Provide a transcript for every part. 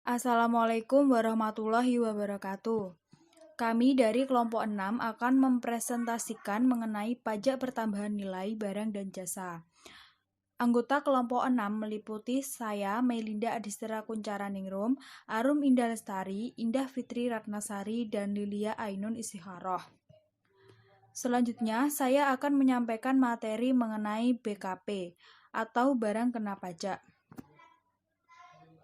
Assalamualaikum warahmatullahi wabarakatuh. Kami dari kelompok 6 akan mempresentasikan mengenai pajak pertambahan nilai barang dan jasa. Anggota kelompok 6 meliputi saya, Melinda Adistira Kuncaraningrum, Arum Indah Lestari, Indah Fitri Ratnasari, dan Lilia Ainun Istikharoh. Selanjutnya, saya akan menyampaikan materi mengenai BKP atau barang kena pajak.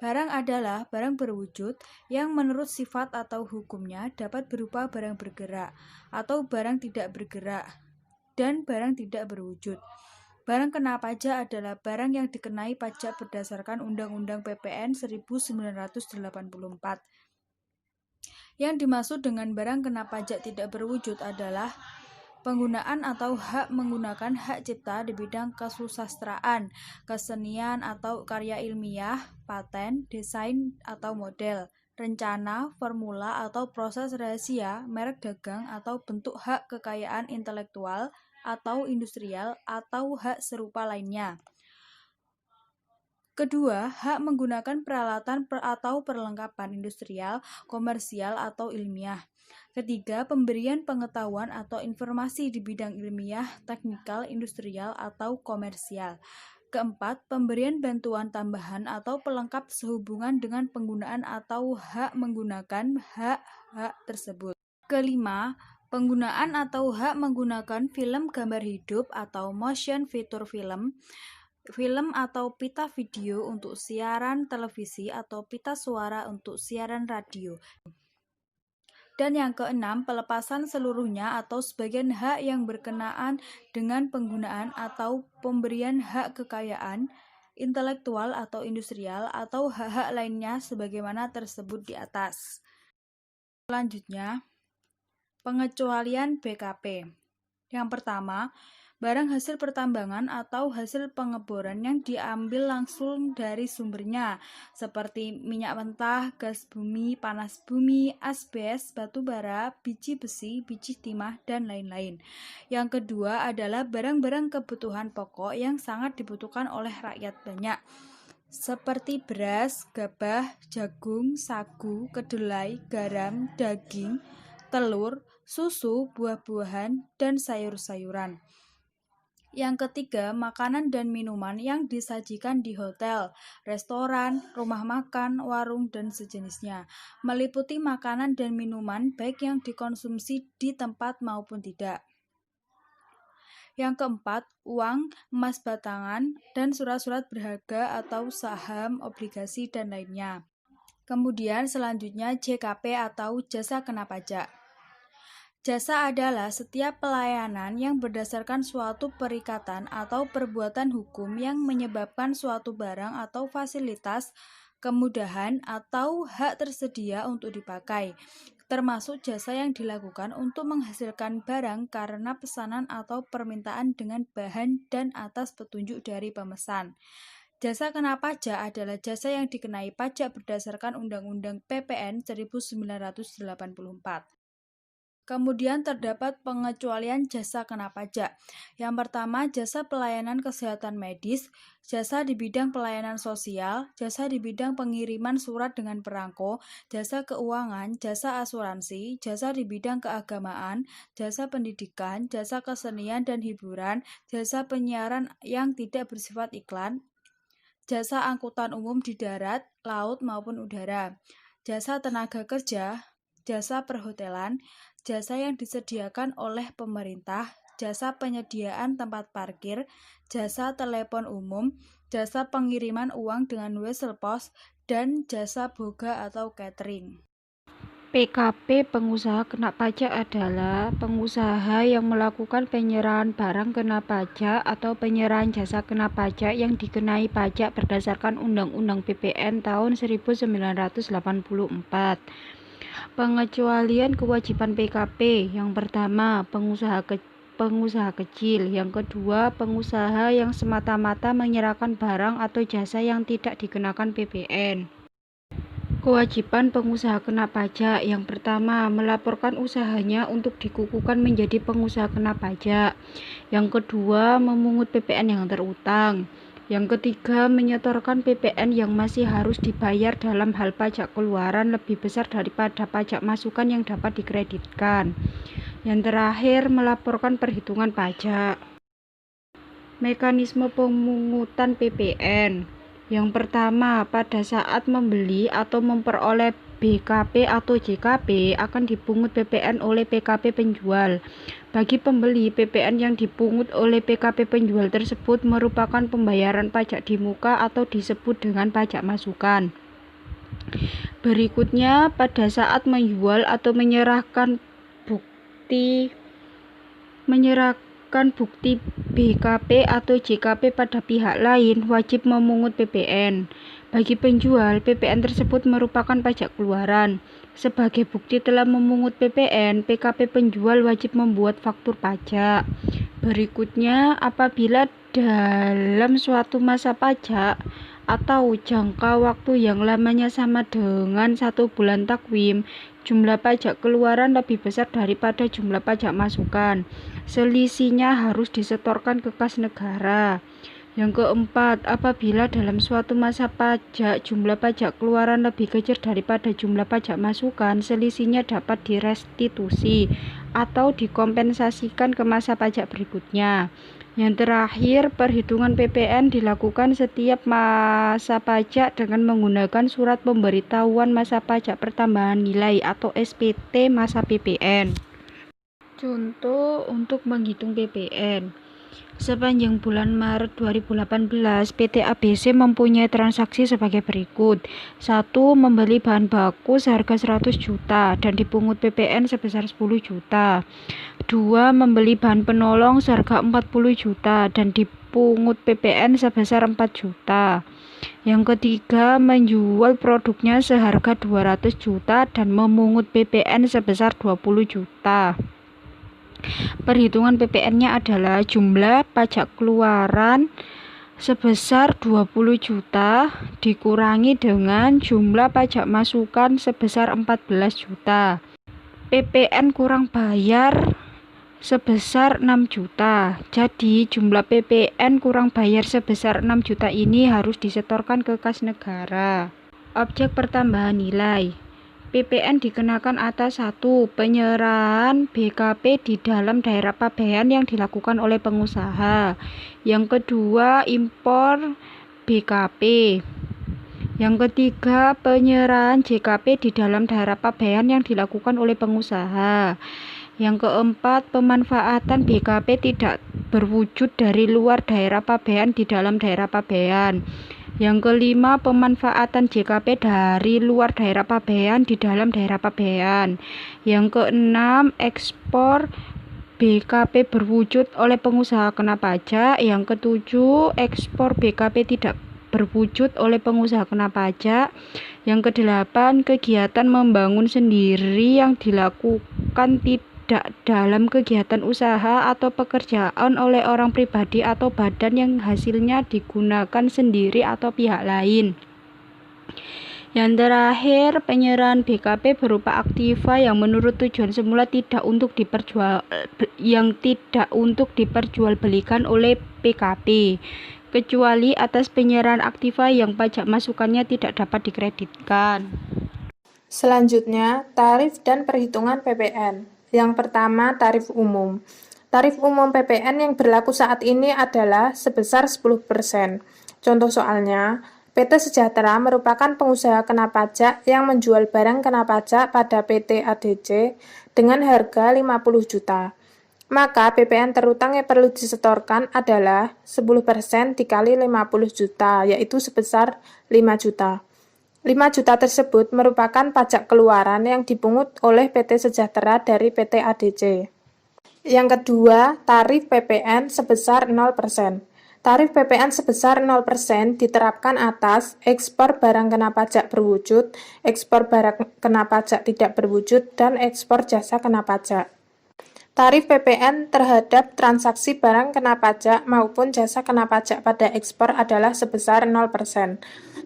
Barang adalah barang berwujud yang menurut sifat atau hukumnya dapat berupa barang bergerak atau barang tidak bergerak dan barang tidak berwujud. Barang kena pajak adalah barang yang dikenai pajak berdasarkan Undang-Undang PPN 1984. Yang dimaksud dengan barang kena pajak tidak berwujud adalah penggunaan atau hak menggunakan hak cipta di bidang kesusastraan, kesenian atau karya ilmiah, paten, desain atau model, rencana, formula atau proses rahasia, merek dagang atau bentuk hak kekayaan intelektual atau industrial atau hak serupa lainnya. Kedua, hak menggunakan peralatan atau perlengkapan industrial, komersial atau ilmiah. Ketiga, pemberian pengetahuan atau informasi di bidang ilmiah, teknikal, industrial, atau komersial. Keempat, pemberian bantuan tambahan atau pelengkap sehubungan dengan penggunaan atau hak menggunakan hak-hak tersebut. Kelima, penggunaan atau hak menggunakan film gambar hidup atau motion picture film atau pita video untuk siaran televisi atau pita suara untuk siaran radio. Dan yang keenam, pelepasan seluruhnya atau sebagian hak yang berkenaan dengan penggunaan atau pemberian hak kekayaan intelektual atau industrial atau hak-hak lainnya sebagaimana tersebut di atas. Selanjutnya, pengecualian BKP. Yang pertama, barang hasil pertambangan atau hasil pengeboran yang diambil langsung dari sumbernya, seperti minyak mentah, gas bumi, panas bumi, asbes, batu bara, biji besi, biji timah, dan lain-lain. Yang kedua adalah barang-barang kebutuhan pokok yang sangat dibutuhkan oleh rakyat banyak, seperti beras, gabah, jagung, sagu, kedelai, garam, daging, telur, susu, buah-buahan, dan sayur-sayuran. Yang ketiga, makanan dan minuman yang disajikan di hotel, restoran, rumah makan, warung, dan sejenisnya, meliputi makanan dan minuman baik yang dikonsumsi di tempat maupun tidak. Yang keempat, uang, emas batangan, dan surat-surat berharga atau saham, obligasi, dan lainnya. Kemudian selanjutnya JKP atau jasa kena pajak. Jasa adalah setiap pelayanan yang berdasarkan suatu perikatan atau perbuatan hukum yang menyebabkan suatu barang atau fasilitas, kemudahan, atau hak tersedia untuk dipakai, termasuk jasa yang dilakukan untuk menghasilkan barang karena pesanan atau permintaan dengan bahan dan atas petunjuk dari pemesan. Jasa kena pajak adalah jasa yang dikenai pajak berdasarkan Undang-Undang PPN 1984. Kemudian terdapat pengecualian jasa kena pajak. Yang pertama, jasa pelayanan kesehatan medis, jasa di bidang pelayanan sosial, jasa di bidang pengiriman surat dengan perangko, jasa keuangan, jasa asuransi, jasa di bidang keagamaan, jasa pendidikan, jasa kesenian dan hiburan, jasa penyiaran yang tidak bersifat iklan, jasa angkutan umum di darat, laut maupun udara, jasa tenaga kerja, jasa perhotelan, jasa yang disediakan oleh pemerintah, jasa penyediaan tempat parkir, jasa telepon umum, jasa pengiriman uang dengan wesel pos, dan jasa boga atau catering. PKP pengusaha kena pajak adalah pengusaha yang melakukan penyerahan barang kena pajak atau penyerahan jasa kena pajak yang dikenai pajak berdasarkan Undang-Undang PPN tahun 1984. Pengecualian kewajiban PKP. Yang pertama, pengusaha kecil. Yang kedua, pengusaha yang semata-mata menyerahkan barang atau jasa yang tidak dikenakan PPN. Kewajiban pengusaha kena pajak. Yang pertama, melaporkan usahanya untuk dikukuhkan menjadi pengusaha kena pajak. Yang kedua, memungut PPN yang terutang. Yang ketiga, menyetorkan PPN yang masih harus dibayar dalam hal pajak keluaran lebih besar daripada pajak masukan yang dapat dikreditkan. Yang terakhir, melaporkan perhitungan pajak. Mekanisme pemungutan PPN. Yang pertama, pada saat membeli atau memperoleh BKP atau JKP akan dipungut PPN oleh PKP penjual. Bagi pembeli, PPN yang dipungut oleh PKP penjual tersebut merupakan pembayaran pajak di muka atau disebut dengan pajak masukan. Berikutnya, pada saat menjual atau menyerahkan bukti BKP atau JKP pada pihak lain, wajib memungut PPN. Bagi penjual, PPN tersebut merupakan pajak keluaran. Sebagai bukti telah memungut PPN, PKP penjual wajib membuat faktur pajak. Berikutnya, apabila dalam suatu masa pajak atau jangka waktu yang lamanya sama dengan 1 bulan takwim, jumlah pajak keluaran lebih besar daripada jumlah pajak masukan. Selisihnya harus disetorkan ke kas negara. Yang keempat, apabila dalam suatu masa pajak jumlah pajak keluaran lebih kecil daripada jumlah pajak masukan, selisihnya dapat direstitusi atau dikompensasikan ke masa pajak berikutnya. Yang terakhir, perhitungan PPN dilakukan setiap masa pajak dengan menggunakan surat pemberitahuan masa pajak pertambahan nilai atau SPT masa PPN. Contoh untuk menghitung PPN. Sepanjang bulan Maret 2018, PT ABC mempunyai transaksi sebagai berikut. 1. Membeli bahan baku seharga 100 juta dan dipungut PPN sebesar 10 juta. 2. Membeli bahan penolong seharga 40 juta dan dipungut PPN sebesar 4 juta. Yang ketiga, menjual produknya seharga 200 juta dan memungut PPN sebesar 20 juta. Perhitungan PPN-nya adalah jumlah pajak keluaran sebesar 20 juta dikurangi dengan jumlah pajak masukan sebesar 14 juta. PPN kurang bayar sebesar 6 juta. Jadi jumlah PPN kurang bayar sebesar 6 juta ini harus disetorkan ke kas negara. Objek pertambahan nilai. PPN dikenakan atas 1. Penyerahan BKP di dalam daerah pabean yang dilakukan oleh pengusaha. Yang kedua, impor BKP. Yang ketiga, penyerahan JKP di dalam daerah pabean yang dilakukan oleh pengusaha. Yang keempat, pemanfaatan BKP tidak berwujud dari luar daerah pabean di dalam daerah pabean. Yang kelima, pemanfaatan JKP dari luar daerah pabean di dalam daerah pabean. Yang keenam, ekspor BKP berwujud oleh pengusaha kena pajak. Yang ketujuh, ekspor BKP tidak berwujud oleh pengusaha kena pajak. Yang kedelapan, kegiatan membangun sendiri yang dilakukan tidak dalam kegiatan usaha atau pekerjaan oleh orang pribadi atau badan yang hasilnya digunakan sendiri atau pihak lain. Yang terakhir, penyerahan BKP berupa aktiva yang menurut tujuan semula tidak untuk diperjualbelikan oleh PKP, kecuali atas penyerahan aktiva yang pajak masukannya tidak dapat dikreditkan. Selanjutnya, tarif dan perhitungan PPN. Yang pertama, tarif umum. Tarif umum PPN yang berlaku saat ini adalah sebesar 10%. Contoh soalnya, PT Sejahtera merupakan pengusaha kena pajak yang menjual barang kena pajak pada PT ADC dengan harga 50 juta. Maka PPN terutang yang perlu disetorkan adalah 10% dikali 50 juta, yaitu sebesar 5 juta. 5 juta tersebut merupakan pajak keluaran yang dipungut oleh PT Sejahtera dari PT ADC. Yang kedua, tarif PPN sebesar 0%. Tarif PPN sebesar 0% diterapkan atas ekspor barang kena pajak berwujud, ekspor barang kena pajak tidak berwujud, dan ekspor jasa kena pajak. Tarif PPN terhadap transaksi barang kena pajak maupun jasa kena pajak pada ekspor adalah sebesar 0%.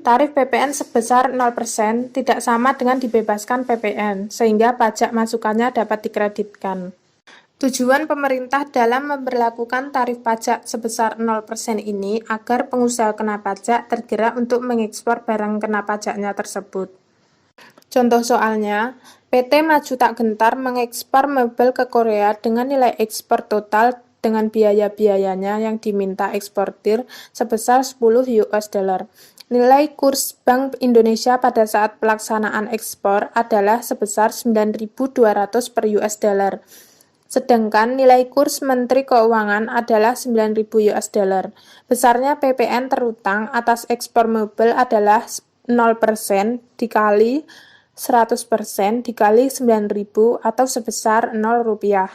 Tarif PPN sebesar 0% tidak sama dengan dibebaskan PPN, sehingga pajak masukannya dapat dikreditkan. Tujuan pemerintah dalam memberlakukan tarif pajak sebesar 0% ini agar pengusaha kena pajak tergerak untuk mengekspor barang kena pajaknya tersebut. Contoh soalnya, PT Maju Tak Gentar mengekspor mebel ke Korea dengan nilai ekspor total dengan biaya-biayanya yang diminta eksportir sebesar 10 US dollar. Nilai kurs Bank Indonesia pada saat pelaksanaan ekspor adalah sebesar 9.200 per US dollar. Sedangkan nilai kurs Menteri Keuangan adalah 9.000 US dollar. Besarnya PPN terutang atas ekspor mebel adalah 0% dikali 100% dikali 9.000 atau sebesar 0 rupiah.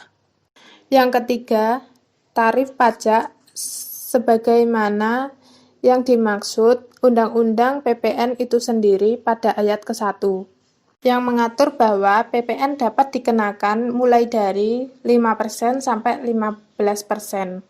Yang ketiga, tarif pajak sebagaimana yang dimaksud Undang-Undang PPN itu sendiri pada ayat ke-1, yang mengatur bahwa PPN dapat dikenakan mulai dari 5% sampai 15%.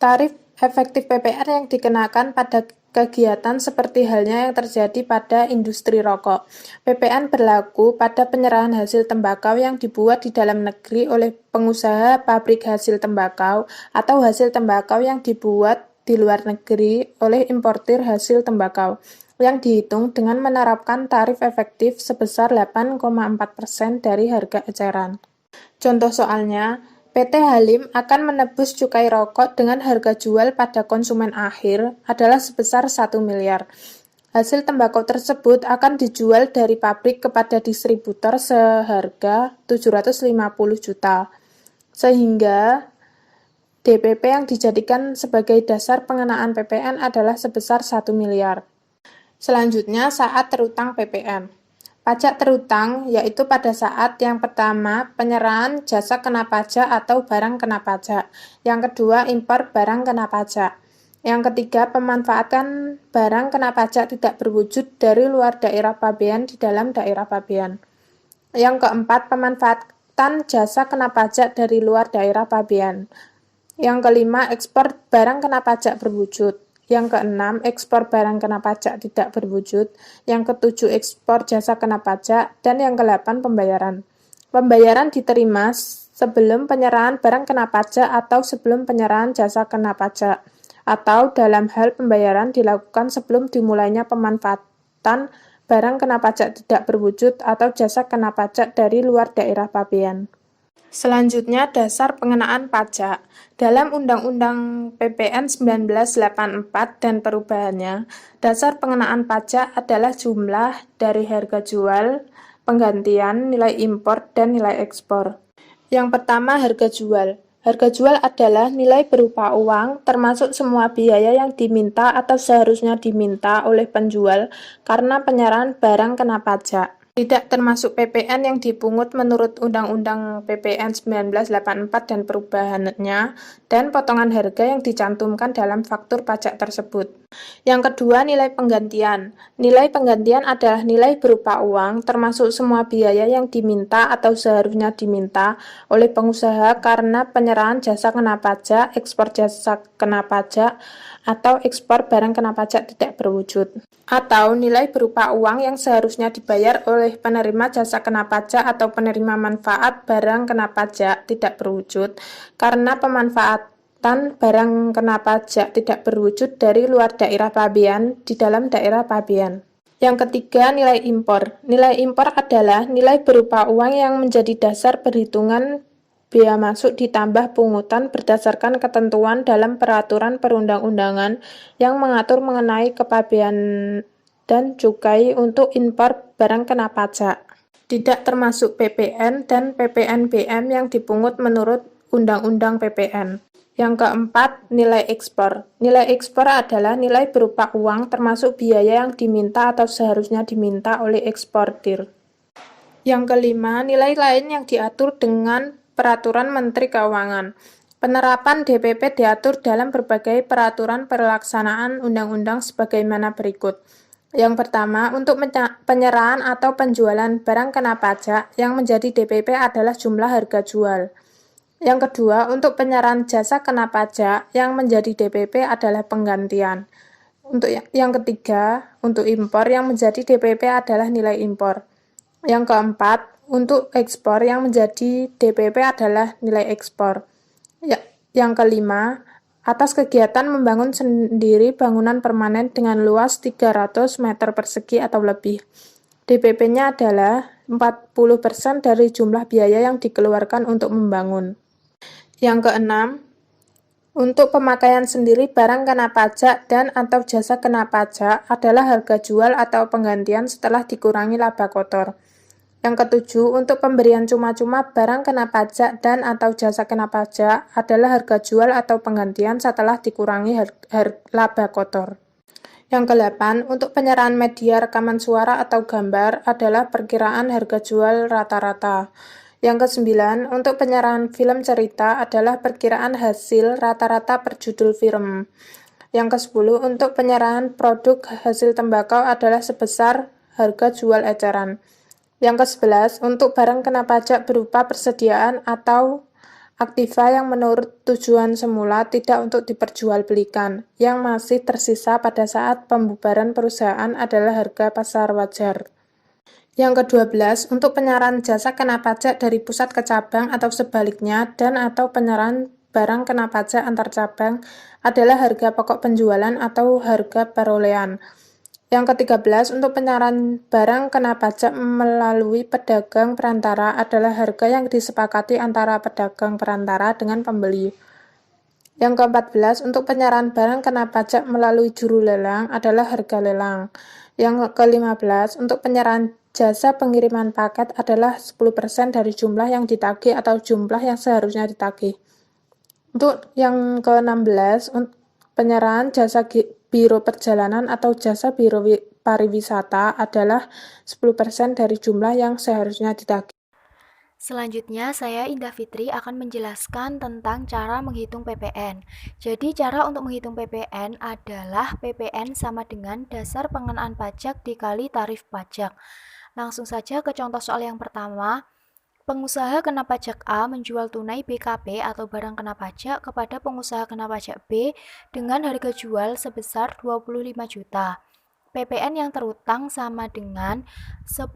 Tarif efektif PPN yang dikenakan pada kegiatan seperti halnya yang terjadi pada industri rokok. PPN berlaku pada penyerahan hasil tembakau yang dibuat di dalam negeri oleh pengusaha pabrik hasil tembakau atau hasil tembakau yang dibuat di luar negeri oleh importir hasil tembakau, yang dihitung dengan menerapkan tarif efektif sebesar 8,4% dari harga eceran. Contoh soalnya, PT Halim akan menebus cukai rokok dengan harga jual pada konsumen akhir adalah sebesar 1 miliar. Hasil tembakau tersebut akan dijual dari pabrik kepada distributor seharga 750 juta. Sehingga DPP yang dijadikan sebagai dasar pengenaan PPN adalah sebesar 1 miliar. Selanjutnya, saat terutang PPN. Pajak terutang yaitu pada saat yang pertama penyerahan jasa kena pajak atau barang kena pajak, yang kedua impor barang kena pajak, yang ketiga pemanfaatan barang kena pajak tidak berwujud dari luar daerah pabean di dalam daerah pabean, yang keempat pemanfaatan jasa kena pajak dari luar daerah pabean, yang kelima ekspor barang kena pajak berwujud, yang keenam, ekspor barang kena pajak tidak berwujud. Yang ketujuh, ekspor jasa kena pajak. Dan yang ke-8, pembayaran. Pembayaran diterima sebelum penyerahan barang kena pajak atau sebelum penyerahan jasa kena pajak. Atau dalam hal pembayaran dilakukan sebelum dimulainya pemanfaatan barang kena pajak tidak berwujud atau jasa kena pajak dari luar daerah pabean. Selanjutnya, dasar pengenaan pajak. Dalam Undang-Undang PPN 1984 dan perubahannya, dasar pengenaan pajak adalah jumlah dari harga jual, penggantian, nilai impor, dan nilai ekspor. Yang pertama, harga jual. Harga jual adalah nilai berupa uang, termasuk semua biaya yang diminta atau seharusnya diminta oleh penjual karena penyerahan barang kena pajak. Tidak termasuk PPN yang dipungut menurut Undang-Undang PPN 1984 dan perubahannya, dan potongan harga yang dicantumkan dalam faktur pajak tersebut. Yang kedua, nilai penggantian. Nilai penggantian adalah nilai berupa uang, termasuk semua biaya yang diminta atau seharusnya diminta oleh pengusaha karena penyerahan jasa kena pajak, ekspor jasa kena pajak, atau ekspor barang kena pajak tidak berwujud. Atau nilai berupa uang yang seharusnya dibayar oleh penerima jasa kena pajak atau penerima manfaat barang kena pajak tidak berwujud karena pemanfaatan barang kena pajak tidak berwujud dari luar daerah pabean di dalam daerah pabean. Yang ketiga, nilai impor. Nilai impor adalah nilai berupa uang yang menjadi dasar perhitungan bea masuk ditambah pungutan berdasarkan ketentuan dalam peraturan perundang-undangan yang mengatur mengenai kepabean dan cukai untuk impor barang kena pajak. Tidak termasuk PPN dan PPNBM yang dipungut menurut Undang-Undang PPN. Yang keempat, nilai ekspor. Nilai ekspor adalah nilai berupa uang termasuk biaya yang diminta atau seharusnya diminta oleh eksportir. Yang kelima, nilai lain yang diatur dengan Peraturan Menteri Keuangan. Penerapan DPP diatur dalam berbagai peraturan pelaksanaan undang-undang sebagaimana berikut. Yang pertama, untuk penyerahan atau penjualan barang kena pajak yang menjadi DPP adalah jumlah harga jual. Yang kedua, untuk penyerahan jasa kena pajak yang menjadi DPP adalah penggantian. Untuk yang ketiga, untuk impor yang menjadi DPP adalah nilai impor. Yang keempat, untuk ekspor yang menjadi DPP adalah nilai ekspor. Yang kelima, atas kegiatan membangun sendiri bangunan permanen dengan luas 300 meter persegi atau lebih. DPP-nya adalah 40% dari jumlah biaya yang dikeluarkan untuk membangun. Yang keenam, untuk pemakaian sendiri barang kena pajak dan atau jasa kena pajak adalah harga jual atau penggantian setelah dikurangi laba kotor. Yang ketujuh, untuk pemberian cuma-cuma barang kena pajak dan atau jasa kena pajak adalah harga jual atau penggantian setelah dikurangi laba kotor. Yang kedelapan, untuk penyerahan media rekaman suara atau gambar adalah perkiraan harga jual rata-rata. Yang kesembilan, untuk penyerahan film cerita adalah perkiraan hasil rata-rata per judul film. Yang kesepuluh, untuk penyerahan produk hasil tembakau adalah sebesar harga jual eceran. Yang ke-11, untuk barang kena pajak berupa persediaan atau aktiva yang menurut tujuan semula tidak untuk diperjualbelikan, yang masih tersisa pada saat pembubaran perusahaan adalah harga pasar wajar. Yang ke-12, untuk penyerahan jasa kena pajak dari pusat ke cabang atau sebaliknya dan atau penyerahan barang kena pajak antar cabang adalah harga pokok penjualan atau harga perolehan. Yang ke-13, untuk penyerahan barang kena pajak melalui pedagang perantara adalah harga yang disepakati antara pedagang perantara dengan pembeli. Yang ke-14, untuk penyerahan barang kena pajak melalui juru lelang adalah harga lelang. Yang ke-15, untuk penyerahan jasa pengiriman paket adalah 10% dari jumlah yang ditagih atau jumlah yang seharusnya ditagih. Untuk yang ke-16, penyerahan jasa biro perjalanan atau jasa biro pariwisata adalah 10% dari jumlah yang seharusnya ditagih. Selanjutnya, saya Indah Fitri akan menjelaskan tentang cara menghitung PPN. Jadi, cara untuk menghitung PPN adalah PPN sama dengan dasar pengenaan pajak dikali tarif pajak. Langsung saja ke contoh soal yang pertama. Pengusaha kena pajak A menjual tunai BKP atau barang kena pajak kepada pengusaha kena pajak B dengan harga jual sebesar 25 juta. PPN yang terutang sama dengan 10%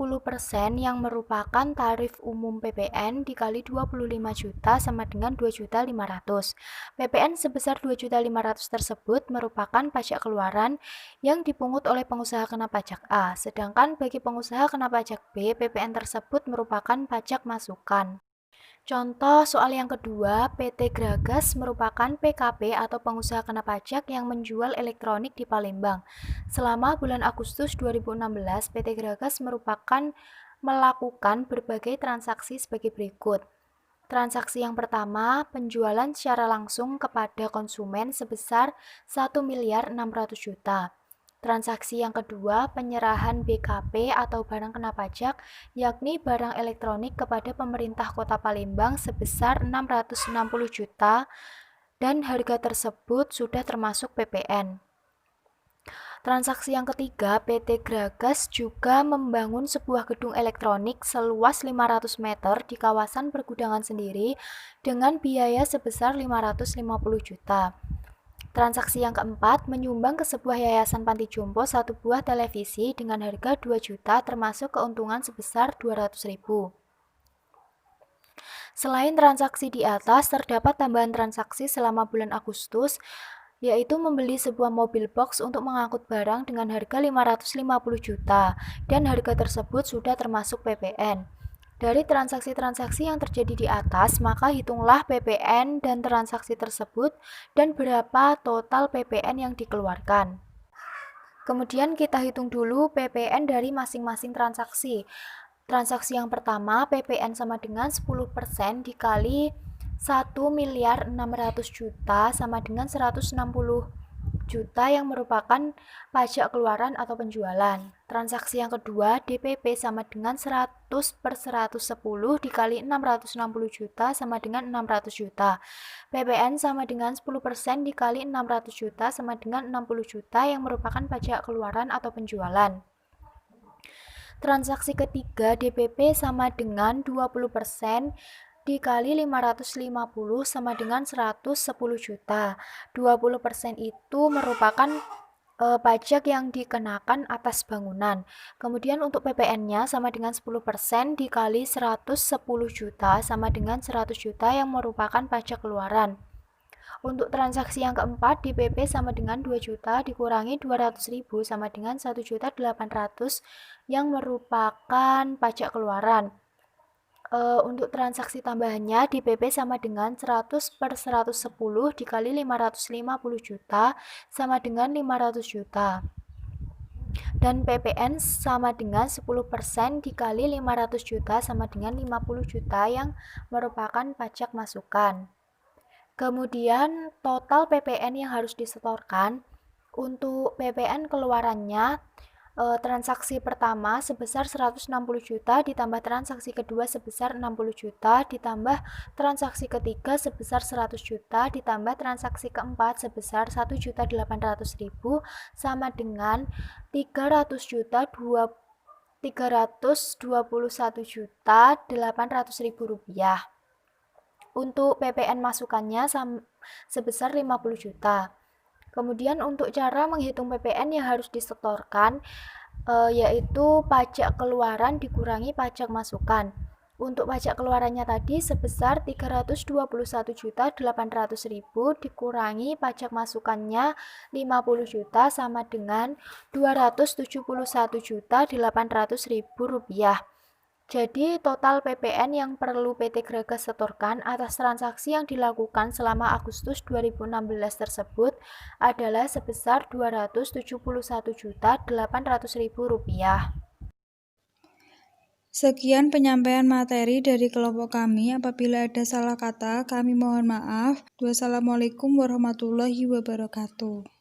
yang merupakan tarif umum PPN dikali 25 juta sama dengan 2.500.000. PPN sebesar 2.500.000 tersebut merupakan pajak keluaran yang dipungut oleh pengusaha kena pajak A, sedangkan bagi pengusaha kena pajak B, PPN tersebut merupakan pajak masukan. Contoh soal yang kedua, PT Gragas merupakan PKP atau pengusaha kena pajak yang menjual elektronik di Palembang. Selama bulan Agustus 2016, PT Gragas melakukan berbagai transaksi sebagai berikut. Transaksi yang pertama, penjualan secara langsung kepada konsumen sebesar 1.600.000.000. Transaksi yang kedua, penyerahan BKP atau barang kena pajak, yakni barang elektronik kepada pemerintah Kota Palembang sebesar 660 juta dan harga tersebut sudah termasuk PPN. Transaksi yang ketiga, PT Gragas juga membangun sebuah gedung elektronik seluas 500 meter di kawasan pergudangan sendiri dengan biaya sebesar 550 juta. Transaksi yang keempat, menyumbang ke sebuah yayasan panti jompo satu buah televisi dengan harga 2 juta termasuk keuntungan sebesar 200.000. Selain transaksi di atas, terdapat tambahan transaksi selama bulan Agustus, yaitu membeli sebuah mobil box untuk mengangkut barang dengan harga 550 juta dan harga tersebut sudah termasuk PPN. Dari transaksi-transaksi yang terjadi di atas, maka hitunglah PPN dan transaksi tersebut dan berapa total PPN yang dikeluarkan. Kemudian kita hitung dulu PPN dari masing-masing transaksi. Transaksi yang pertama, PPN sama dengan 10% dikali 1.600.000.000 sama dengan 160 juta yang merupakan pajak keluaran atau penjualan. Transaksi yang kedua, DPP sama dengan 100/110 dikali 660 juta sama dengan 600 juta. PPN sama dengan 10% dikali 600 juta sama dengan 60 juta yang merupakan pajak keluaran atau penjualan. Transaksi ketiga, DPP sama dengan 20% dikali 550 sama dengan 110 juta. 20% itu merupakan pajak yang dikenakan atas bangunan. Kemudian untuk PPN-nya sama dengan 10% dikali 110 juta sama dengan 100 juta yang merupakan pajak keluaran. Untuk transaksi yang keempat, di PP sama dengan 2 juta dikurangi 200.000 sama dengan 1.800.000 yang merupakan pajak keluaran. Untuk transaksi tambahannya di PP sama dengan 100/110 dikali 550 juta sama dengan 500 juta. Dan PPN sama dengan 10% dikali 500 juta sama dengan 50 juta yang merupakan pajak masukan. Kemudian total PPN yang harus disetorkan untuk PPN keluarannya transaksi pertama sebesar 160 juta ditambah transaksi kedua sebesar 60 juta ditambah transaksi ketiga sebesar 100 juta ditambah transaksi keempat sebesar 1.800.000 sama dengan 321.800.000 rupiah. Untuk PPN masukannya sebesar 50 juta. Kemudian untuk cara menghitung PPN yang harus disetorkan yaitu pajak keluaran dikurangi pajak masukan. Untuk pajak keluarannya tadi sebesar 321.800.000 dikurangi pajak masukannya 50 juta sama dengan 271.800.000 rupiah. Jadi total PPN yang perlu PT Gragas setorkan atas transaksi yang dilakukan selama Agustus 2016 tersebut adalah sebesar Rp271.800.000. Sekian penyampaian materi dari kelompok kami. Apabila ada salah kata, kami mohon maaf. Wassalamualaikum warahmatullahi wabarakatuh.